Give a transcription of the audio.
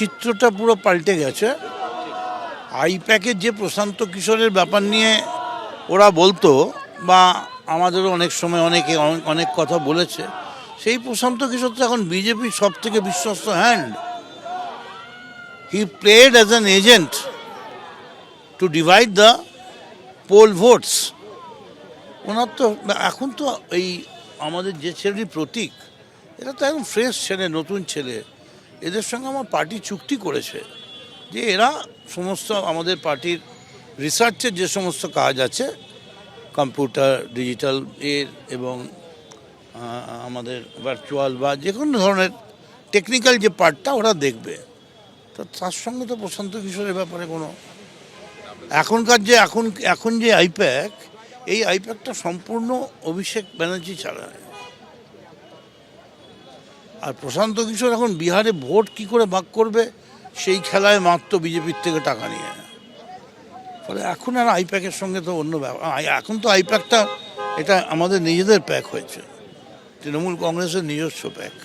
চিত্রটা পুরো পাল্টে গেছে। আইপ্যাকের যে প্রশান্ত কিশোরের ব্যাপার নিয়ে ওরা বলতো, বা আমাদেরও অনেক সময় অনেক কথা বলেছে, সেই প্রশান্ত কিশোর তো এখন বিজেপির সব থেকে বিশ্বস্ত hand. He played as an agent to divide the poll votes. ওনার তো এখন তো এই আমাদের যে ছেলেটি প্রতীক, এটা তো একদম ফ্রেশ ছেলে, নতুন ছেলে। এদের সঙ্গে আমার পার্টি চুক্তি করেছে যে এরা সমস্ত আমাদের পার্টির রিসার্চের যে সমস্ত কাজ আছে, কম্পিউটার, ডিজিটাল এবং আমাদের ভার্চুয়াল বা যে কোনো ধরনের টেকনিক্যাল যে পার্টটা ওরা দেখবে। তো তার সঙ্গে তো প্রশান্ত কিশোরের ব্যাপারে কোনো এখনকার যে এখন যে আইপ্যাক, এই আইপ্যাকটা সম্পূর্ণ অভিষেক ব্যানার্জি ছাড়া। আর প্রশান্ত কিশোর এখন বিহারে ভোট কি করে ভাগ করবে সেই খেলায় মাত্র বিজেপির থেকে টাকা নিয়ে। ফলে এখন আর আইপ্যাকের সঙ্গে তো অন্য ব্যাপার। এখন তো আইপ্যাকটা এটা আমাদের নিজেদের প্যাক হয়েছে, তৃণমূল কংগ্রেসের নিজস্ব প্যাক।